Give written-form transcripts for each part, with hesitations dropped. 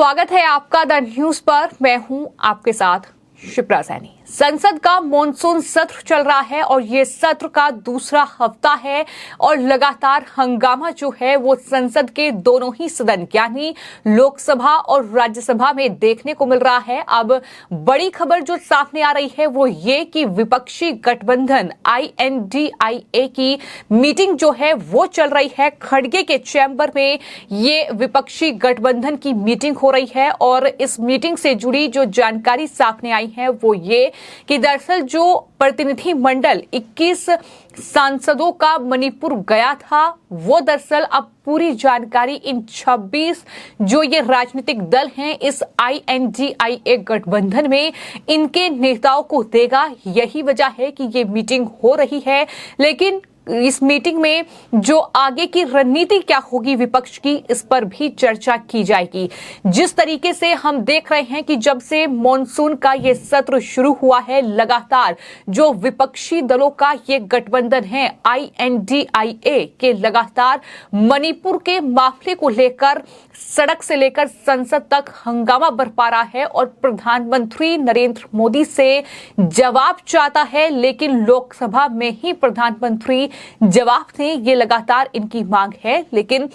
स्वागत है आपका द न्यूज पर। मैं हूं आपके साथ शिप्रा सैनी। संसद का मॉनसून सत्र चल रहा है और ये सत्र का दूसरा हफ्ता है और लगातार हंगामा जो है वो संसद के दोनों ही सदन यानी लोकसभा और राज्यसभा में देखने को मिल रहा है। अब बड़ी खबर जो सामने आ रही है वो ये कि विपक्षी गठबंधन INDIA की मीटिंग जो है वो चल रही है। खड़गे के चैम्बर में ये विपक्षी गठबंधन की मीटिंग हो रही है और इस मीटिंग से जुड़ी जो जानकारी सामने आई है वो ये कि दरअसल जो प्रतिनिधि मंडल 21 सांसदों का मणिपुर गया था वो दरअसल अब पूरी जानकारी इन 26 जो ये राजनीतिक दल हैं इस INDIA गठबंधन में इनके नेताओं को देगा। यही वजह है कि ये मीटिंग हो रही है। लेकिन इस मीटिंग में जो आगे की रणनीति क्या होगी विपक्ष की, इस पर भी चर्चा की जाएगी। जिस तरीके से हम देख रहे हैं कि जब से मॉनसून का ये सत्र शुरू हुआ है लगातार जो विपक्षी दलों का ये गठबंधन है INDIA के लगातार मणिपुर के मामले को लेकर सड़क से लेकर संसद तक हंगामा बरपा रहा है और प्रधानमंत्री नरेंद्र मोदी से जवाब चाहता है। लेकिन लोकसभा में ही प्रधानमंत्री जवाब दें, ये लगातार इनकी मांग है। लेकिन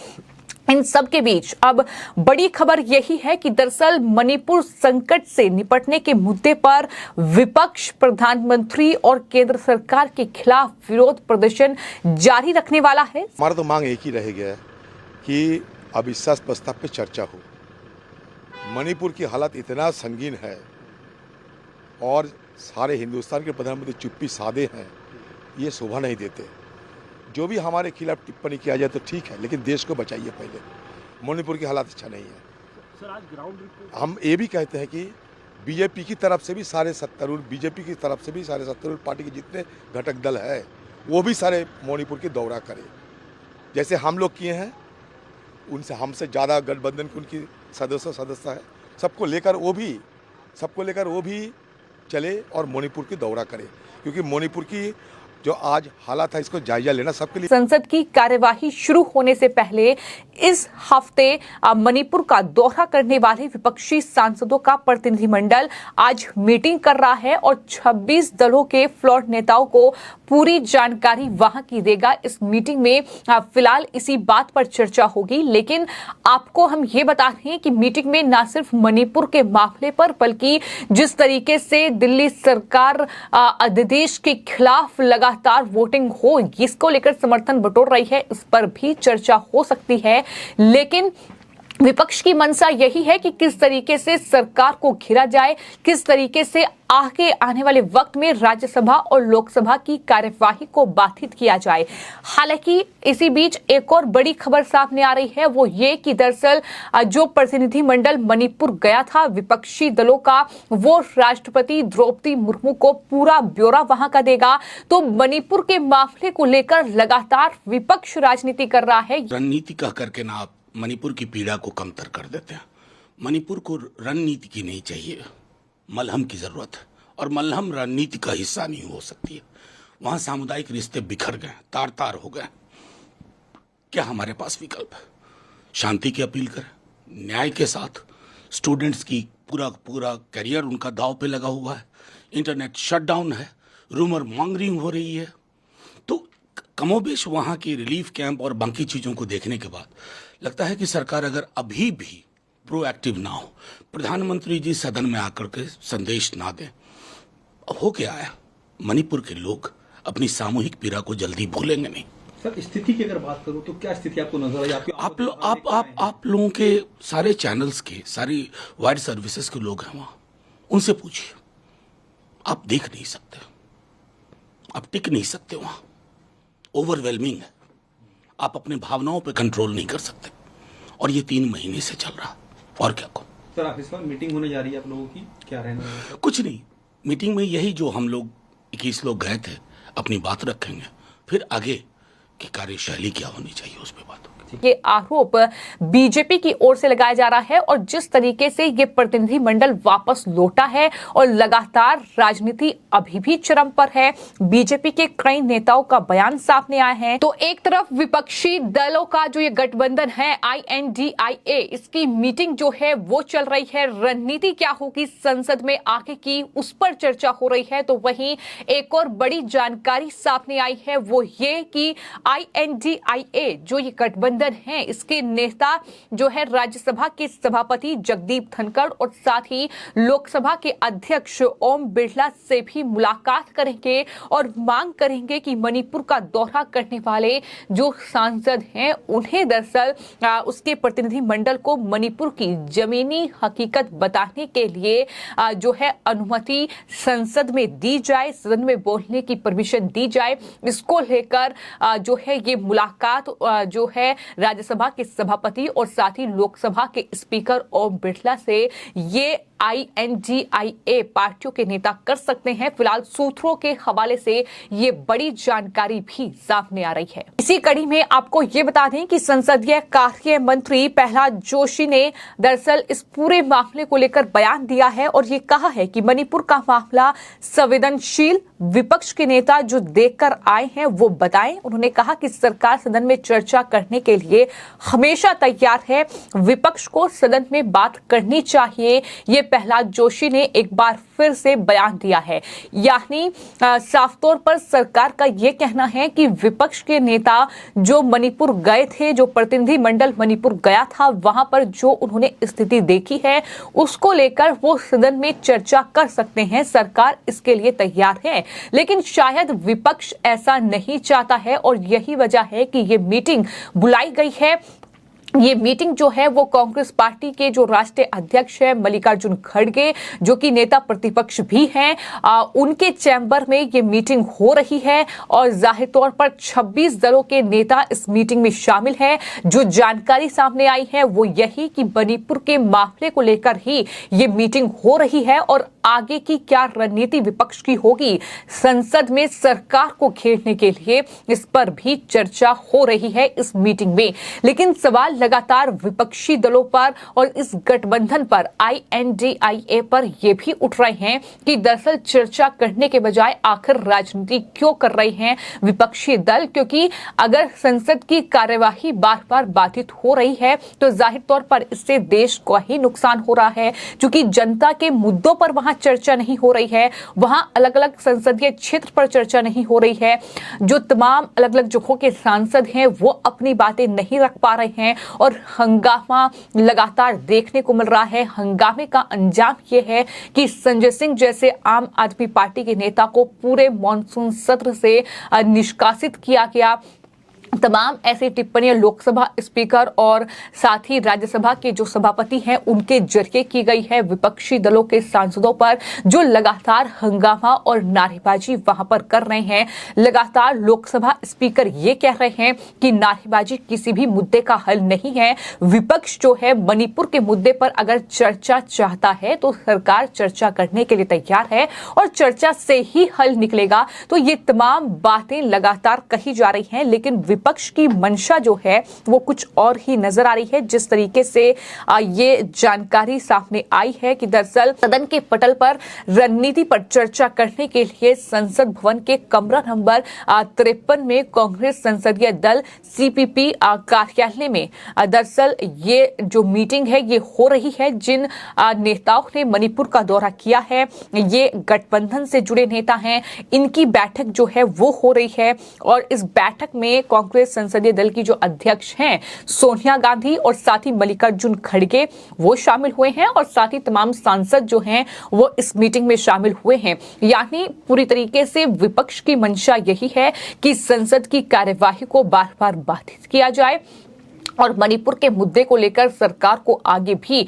इन सब के बीच अब बड़ी खबर यही है कि दरअसल मणिपुर संकट से निपटने के मुद्दे पर विपक्ष प्रधानमंत्री और केंद्र सरकार के खिलाफ विरोध प्रदर्शन जारी रखने वाला है। हमारा तो मांग एक ही रह गया है कि अविश्वास प्रस्ताव पे चर्चा हो। मणिपुर की हालत इतना संगीन है और सारे हिंदुस्तान के प्रधानमंत्री चुप्पी साधे हैं, ये शोभा नहीं देते। जो भी हमारे खिलाफ टिप्पणी किया जाए तो ठीक है, लेकिन देश को बचाइए पहले। मणिपुर की हालत अच्छा नहीं है। सर, आज ग्राउंड रिपोर्ट हम ये भी कहते हैं कि बीजेपी की तरफ से भी सारे सत्तारूढ़ पार्टी के जितने घटक दल है वो भी सारे मणिपुर की दौरा करें, जैसे हम लोग किए हैं। उनसे हमसे ज़्यादा गठबंधन की उनकी सदस्य है। सबको लेकर वो भी चले और मणिपुर की दौरा करें, क्योंकि मणिपुर की जो आज हालात है इसको जायजा लेना सबके लिए। संसद की कार्यवाही शुरू होने से पहले इस हफ्ते मणिपुर का दौरा करने वाले विपक्षी सांसदों का प्रतिनिधिमंडल आज मीटिंग कर रहा है और 26 दलों के फ्लोर नेताओं को पूरी जानकारी वहां की देगा। इस मीटिंग में फिलहाल इसी बात पर चर्चा होगी। लेकिन आपको हम ये बता दें कि मीटिंग में न सिर्फ मणिपुर के मामले पर बल्कि जिस तरीके से दिल्ली सरकार अध्यादेश के खिलाफ लगातार वोटिंग हो इसको लेकर समर्थन बटोर रही है, इस पर भी चर्चा हो सकती है। लेकिन विपक्ष की मंशा यही है कि किस तरीके से सरकार को घिरा जाए, किस तरीके से आगे आने वाले वक्त में राज्यसभा और लोकसभा की कार्यवाही को बाधित किया जाए। हालांकि इसी बीच एक और बड़ी खबर सामने आ रही है वो ये कि दरअसल जो प्रतिनिधि मंडल मणिपुर गया था विपक्षी दलों का, वो राष्ट्रपति द्रौपदी मुर्मू को पूरा ब्यौरा वहां का देगा। तो मणिपुर के मामले को लेकर लगातार विपक्ष राजनीति कर रहा है। रणनीति कह करके ना आप मणिपुर की पीड़ा को कमतर कर देते हैं। मणिपुर को रणनीति की नहीं चाहिए, मलहम की जरूरत है और मलहम रणनीति का हिस्सा नहीं हो सकती है। वहां सामुदायिक रिश्ते बिखर गए, तार तार हो गए। क्या हमारे पास विकल्प है? शांति की अपील करें, न्याय के साथ। स्टूडेंट्स की पूरा करियर उनका दांव पे लगा हुआ है। इंटरनेट शटडाउन है, रूमर मॉन्गरिंग हो रही है। तो कमोबेश वहां की रिलीफ कैंप और बाकी चीजों को देखने के बाद लगता है कि सरकार अगर अभी भी प्रोएक्टिव ना हो, प्रधानमंत्री जी सदन में आकर के संदेश ना दें, हो क्या है, मणिपुर के लोग अपनी सामूहिक पीड़ा को जल्दी भूलेंगे नहीं। सर, स्थिति की अगर बात करूं तो क्या स्थिति आपको नजर आई? आप लोगों के सारे चैनल्स के, सारी वाइड सर्विसेज के लोग हैं वहां, उनसे पूछिए। आप देख नहीं सकते, आप टिक नहीं सकते वहां। ओवरवेलमिंग है, आप अपने भावनाओं पे कंट्रोल नहीं कर सकते और ये 3 महीने से चल रहा। और क्या को सर, आप इस बार मीटिंग होने जा रही है आप लोगों की, क्या रहने वाला है? कुछ नहीं, मीटिंग में यही जो हम लोग 21 लोग गए थे अपनी बात रखेंगे, फिर आगे की कार्यशैली क्या होनी चाहिए उस पर बात होगी। ये आरोप बीजेपी की ओर से लगाया जा रहा है और जिस तरीके से ये प्रतिनिधिमंडल वापस लौटा है और लगातार राजनीति अभी भी चरम पर है, बीजेपी के कई नेताओं का बयान सामने आए हैं। तो एक तरफ विपक्षी दलों का जो ये गठबंधन है INDIA, इसकी मीटिंग जो है वो चल रही है, रणनीति क्या होगी संसद में आगे की उस पर चर्चा हो रही है। तो वहीं एक और बड़ी जानकारी सामने आई है वो ये कि INDIA जो ये गठबंधन है, इसके नेता जो है राज्यसभा के सभापति जगदीप धनखड़ और साथ ही लोकसभा के अध्यक्ष ओम बिरला से भी मुलाकात करेंगे और मांग करेंगे कि मणिपुर का दौरा करने वाले जो सांसद हैं उन्हें दरअसल उसके प्रतिनिधिमंडल को मणिपुर की जमीनी हकीकत बताने के लिए जो है अनुमति संसद में दी जाए, सदन में बोलने की परमिशन दी जाए। इसको लेकर जो है ये मुलाकात जो है राज्यसभा के सभापति और साथ ही लोकसभा के स्पीकर ओम बिरला से ये INDIA पार्टियों के नेता कर सकते हैं। फिलहाल सूत्रों के हवाले से ये बड़ी जानकारी भी सामने आ रही है। इसी कड़ी में आपको ये बता दें कि संसदीय कार्य मंत्री प्रहलाद जोशी ने दरअसल इस पूरे मामले को लेकर बयान दिया है और ये कहा है कि मणिपुर का मामला संवेदनशील, विपक्ष के नेता जो देखकर आए हैं वो बताएं। उन्होंने कहा कि सरकार सदन में चर्चा करने के लिए हमेशा तैयार है, विपक्ष को सदन में बात करनी चाहिए। ये प्रहलाद जोशी ने एक बार फिर से बयान दिया है। यानी साफ तौर पर सरकार का यह कहना है कि विपक्ष के नेता जो मणिपुर गए थे, जो प्रतिनिधिमंडल मणिपुर गया था, वहां पर जो उन्होंने स्थिति देखी है उसको लेकर वो सदन में चर्चा कर सकते हैं। सरकार इसके लिए तैयार है, लेकिन शायद विपक्ष ऐसा नहीं चाहता है और यही वजह है कि ये मीटिंग बुलाई गई है। ये मीटिंग जो है वो कांग्रेस पार्टी के जो राष्ट्रीय अध्यक्ष है मल्लिकार्जुन खड़गे, जो कि नेता प्रतिपक्ष भी हैं, उनके चैम्बर में ये मीटिंग हो रही है और जाहिर तौर पर 26 दलों के नेता इस मीटिंग में शामिल हैं। जो जानकारी सामने आई है वो यही कि मणिपुर के मामले को लेकर ही ये मीटिंग हो रही है और आगे की क्या रणनीति विपक्ष की होगी संसद में सरकार को घेरने के लिए, इस पर भी चर्चा हो रही है इस मीटिंग में। लेकिन सवाल लगातार विपक्षी दलों पर और इस गठबंधन पर INDIA पर यह भी उठ रहे हैं कि दरअसल चर्चा करने के बजाय आखिर राजनीति क्यों कर रहे हैं विपक्षी दल, क्योंकि अगर संसद की कार्यवाही बार बार बाधित हो रही है तो जाहिर तौर पर इससे देश को ही नुकसान हो रहा है। क्योंकि जनता के मुद्दों पर वहां चर्चा नहीं हो रही है, वहां अलग अलग संसदीय क्षेत्र पर चर्चा नहीं हो रही है, जो तमाम अलग अलग जगहों के सांसद हैं वो अपनी बातें नहीं रख पा रहे हैं और हंगामा लगातार देखने को मिल रहा है। हंगामे का अंजाम यह है कि संजय सिंह जैसे आम आदमी पार्टी के नेता को पूरे मॉनसून सत्र से निष्कासित किया गया। तमाम ऐसी टिप्पणियां लोकसभा स्पीकर और साथ ही राज्यसभा के जो सभापति हैं उनके जरिए की गई है विपक्षी दलों के सांसदों पर, जो लगातार हंगामा और नारेबाजी वहां पर कर रहे हैं। लगातार लोकसभा स्पीकर ये कह रहे हैं कि नारेबाजी किसी भी मुद्दे का हल नहीं है। विपक्ष जो है मणिपुर के मुद्दे पर अगर चर्चा चाहता है तो सरकार चर्चा करने के लिए तैयार है और चर्चा से ही हल निकलेगा। तो ये तमाम बातें लगातार कही जा रही हैं, लेकिन विपक्ष की मंशा जो है वो कुछ और ही नजर आ रही है। जिस तरीके से ये जानकारी सामने आई है कि दरअसल सदन के पटल पर रणनीति पर चर्चा करने के लिए संसद भवन के कमरा नंबर 53 में कांग्रेस संसदीय दल CPP कार्यालय में दरअसल ये जो मीटिंग है ये हो रही है। जिन नेताओं ने मणिपुर का दौरा किया है, ये गठबंधन से जुड़े नेता हैं, इनकी बैठक जो है वो हो रही है और इस बैठक में कांग्रेस संसदीय दल की जो अध्यक्ष हैं सोनिया गांधी और साथ ही मल्लिकार्जुन खड़गे वो शामिल हुए हैं और साथ ही तमाम सांसद जो हैं वो इस मीटिंग में शामिल हुए हैं। यानी पूरी तरीके से विपक्ष की मंशा यही है कि संसद की कार्यवाही को बार बार बाधित किया जाए और मणिपुर के मुद्दे को लेकर सरकार को आगे भी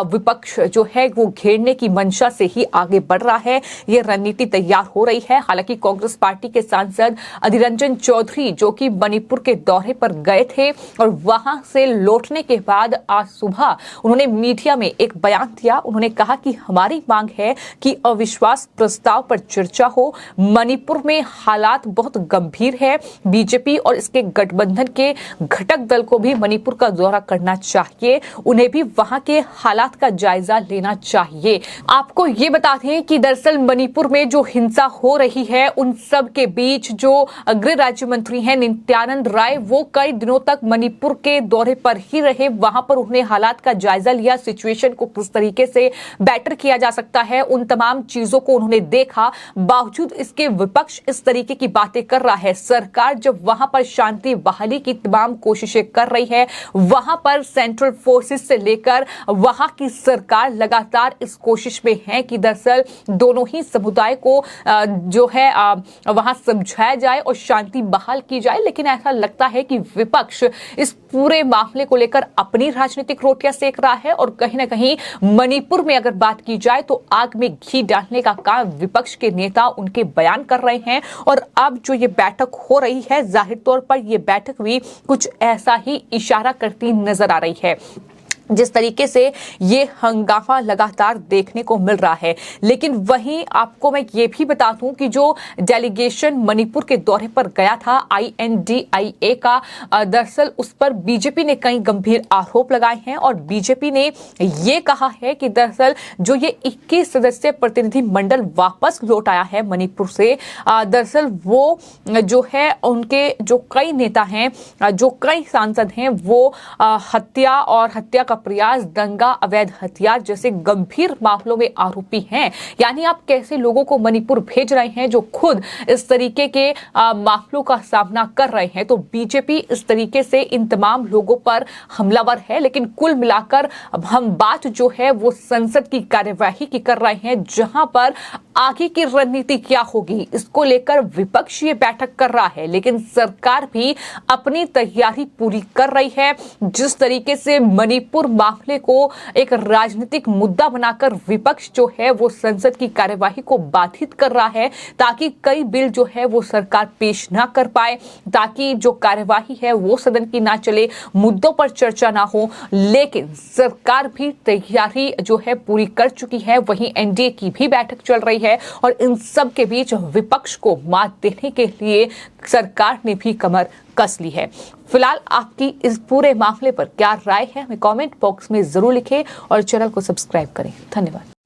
विपक्ष जो है वो घेरने की मंशा से ही आगे बढ़ रहा है। ये रणनीति तैयार हो रही है। हालांकि कांग्रेस पार्टी के सांसद अधीर रंजन चौधरी जो कि मणिपुर के दौरे पर गए थे और वहां से लौटने के बाद आज सुबह उन्होंने मीडिया में एक बयान दिया। उन्होंने कहा कि हमारी मांग है कि अविश्वास प्रस्ताव पर चर्चा हो। मणिपुर में हालात बहुत गंभीर है। बीजेपी और इसके गठबंधन के घटक दल को भी मणिपुर का दौरा करना चाहिए, उन्हें भी वहां के हालात का जायजा लेना चाहिए। आपको ये बता दें कि दरअसल मणिपुर में जो हिंसा हो रही है, उन सब के बीच जो गृह राज्य मंत्री हैं नित्यानंद राय, वो कई दिनों तक मणिपुर के दौरे पर ही रहे। वहां पर उन्हें हालात का जायजा लिया, सिचुएशन को किस तरीके से बेटर किया जा सकता है, उन तमाम चीजों को उन्होंने देखा। बावजूद इसके विपक्ष इस तरीके की बातें कर रहा है। सरकार जब वहां पर शांति बहाली की तमाम कोशिशें कर रही है, वहां पर सेंट्रल फोर्सेस से लेकर वहां की सरकार लगातार इस कोशिश में है कि दरअसल दोनों ही समुदाय को जो है वहां समझाया जाए और शांति बहाल की जाए। लेकिन ऐसा लगता है कि विपक्ष इस पूरे मामले को लेकर अपनी राजनीतिक रोटियां सेक रहा है और कहीं ना कहीं मणिपुर में अगर बात की जाए तो आग में घी डालने का काम विपक्ष के नेता उनके बयान कर रहे हैं। और अब जो ये बैठक हो रही है, जाहिर तौर पर ये बैठक भी कुछ ऐसा ही इशारा करती नजर आ रही है। जिस तरीके से ये हंगामा लगातार देखने को मिल रहा है। लेकिन वहीं आपको मैं ये भी बता दूं कि जो डेलीगेशन मणिपुर के दौरे पर गया था INDIA का, दरअसल उस पर बीजेपी ने कई गंभीर आरोप लगाए हैं और बीजेपी ने ये कहा है कि दरअसल जो ये 21 सदस्यीय प्रतिनिधि मंडल वापस लौट आया है मणिपुर से, दरअसल वो जो है उनके जो कई नेता हैं, जो कई सांसद हैं, वो हत्या और हत्या का प्रयास, दंगा, अवैध हथियार जैसे गंभीर मामलों में आरोपी हैं। यानी आप कैसे लोगों को मणिपुर भेज रहे हैं जो खुद इस तरीके के मामलों का सामना कर रहे हैं। तो बीजेपी इस तरीके से इन तमाम लोगों पर हमलावर है। लेकिन कुल मिलाकर अब हम बात जो है वो संसद की कार्यवाही की कर रहे हैं, जहां पर आगे की रणनीति क्या होगी इसको लेकर विपक्ष ये बैठक कर रहा है। लेकिन सरकार भी अपनी तैयारी पूरी कर रही है। जिस तरीके से मणिपुर मामले को एक राजनीतिक मुद्दा बनाकर विपक्ष जो है वो संसद की कार्यवाही को बाधित कर रहा है, ताकि कई बिल जो है वो सरकार पेश ना कर पाए, ताकि जो कार्यवाही है वो सदन की ना चले, मुद्दों पर चर्चा ना हो। लेकिन सरकार भी तैयारी जो है पूरी कर चुकी है। वहीं NDA की भी बैठक चल रही है और इन सब के बीच विपक्ष को मात देने के लिए सरकार ने भी कमर कस ली है। फिलहाल आपकी इस पूरे मामले पर क्या राय है, हमें कमेंट बॉक्स में जरूर लिखें और चैनल को सब्सक्राइब करें। धन्यवाद।